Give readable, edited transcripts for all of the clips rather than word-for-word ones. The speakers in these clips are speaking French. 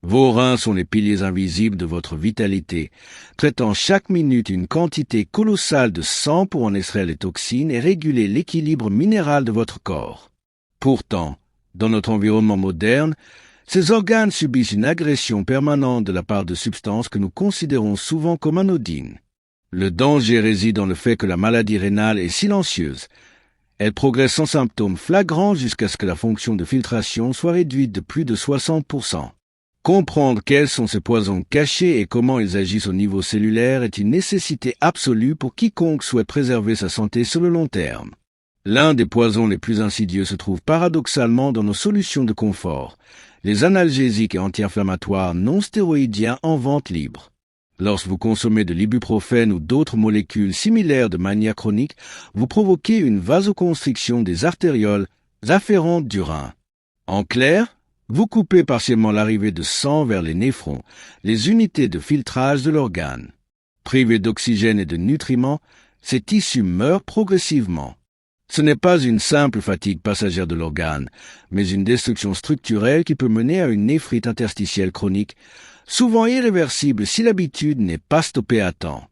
Vos reins sont les piliers invisibles de votre vitalité, traitant chaque minute une quantité colossale de sang pour en extraire les toxines et réguler l'équilibre minéral de votre corps. Pourtant, dans notre environnement moderne, ces organes subissent une agression permanente de la part de substances que nous considérons souvent comme anodines. Le danger réside dans le fait que la maladie rénale est silencieuse. Elle progresse sans symptômes flagrants jusqu'à ce que la fonction de filtration soit réduite de plus de 60%. Comprendre quels sont ces poisons cachés et comment ils agissent au niveau cellulaire est une nécessité absolue pour quiconque souhaite préserver sa santé sur le long terme. L'un des poisons les plus insidieux se trouve paradoxalement dans nos solutions de confort, les analgésiques et anti-inflammatoires non stéroïdiens en vente libre. Lorsque vous consommez de l'ibuprofène ou d'autres molécules similaires de manie chronique, vous provoquez une vasoconstriction des artérioles afférentes du rein. En clair, vous coupez partiellement l'arrivée de sang vers les néphrons, les unités de filtrage de l'organe. Privés d'oxygène et de nutriments, ces tissus meurent progressivement. Ce n'est pas une simple fatigue passagère de l'organe, mais une destruction structurelle qui peut mener à une néphrite interstitielle chronique, souvent irréversible si l'habitude n'est pas stoppée à temps.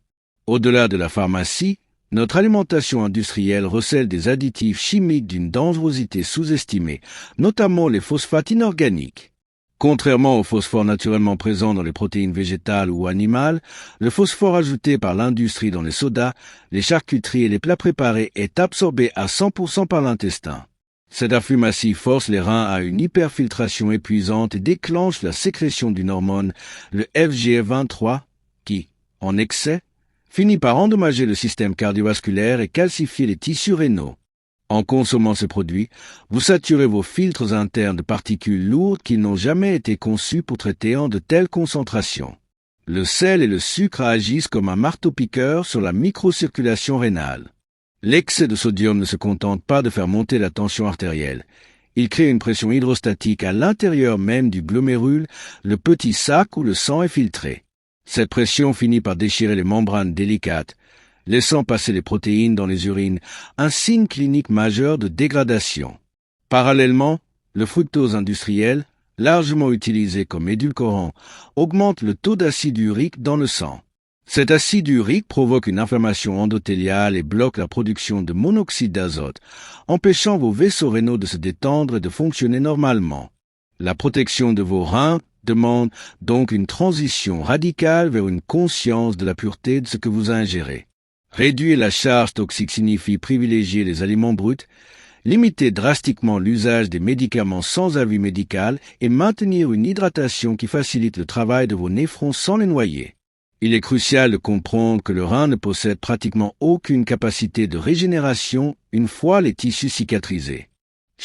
Au-delà de la pharmacie, notre alimentation industrielle recèle des additifs chimiques d'une dangerosité sous-estimée, notamment les phosphates inorganiques. Contrairement au phosphore naturellement présent dans les protéines végétales ou animales, le phosphore ajouté par l'industrie dans les sodas, les charcuteries et les plats préparés est absorbé à 100% par l'intestin. Cet afflux massif force les reins à une hyperfiltration épuisante et déclenche la sécrétion d'une hormone, le FGF23, qui, en excès, finit par endommager le système cardiovasculaire et calcifier les tissus rénaux. En consommant ces produits, vous saturez vos filtres internes de particules lourdes qui n'ont jamais été conçus pour traiter en de telles concentrations. Le sel et le sucre agissent comme un marteau-piqueur sur la microcirculation rénale. L'excès de sodium ne se contente pas de faire monter la tension artérielle. Il crée une pression hydrostatique à l'intérieur même du glomérule, le petit sac où le sang est filtré. Cette pression finit par déchirer les membranes délicates, laissant passer les protéines dans les urines, un signe clinique majeur de dégradation. Parallèlement, le fructose industriel, largement utilisé comme édulcorant, augmente le taux d'acide urique dans le sang. Cet acide urique provoque une inflammation endothéliale et bloque la production de monoxyde d'azote, empêchant vos vaisseaux rénaux de se détendre et de fonctionner normalement. La protection de vos reins demande donc une transition radicale vers une conscience de la pureté de ce que vous ingérez. Réduire la charge toxique signifie privilégier les aliments bruts, limiter drastiquement l'usage des médicaments sans avis médical et maintenir une hydratation qui facilite le travail de vos néphrons sans les noyer. Il est crucial de comprendre que le rein ne possède pratiquement aucune capacité de régénération une fois les tissus cicatrisés.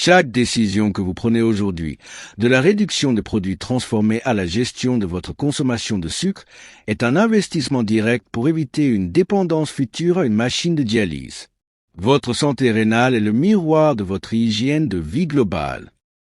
Chaque décision que vous prenez aujourd'hui, de la réduction des produits transformés à la gestion de votre consommation de sucre, est un investissement direct pour éviter une dépendance future à une machine de dialyse. Votre santé rénale est le miroir de votre hygiène de vie globale.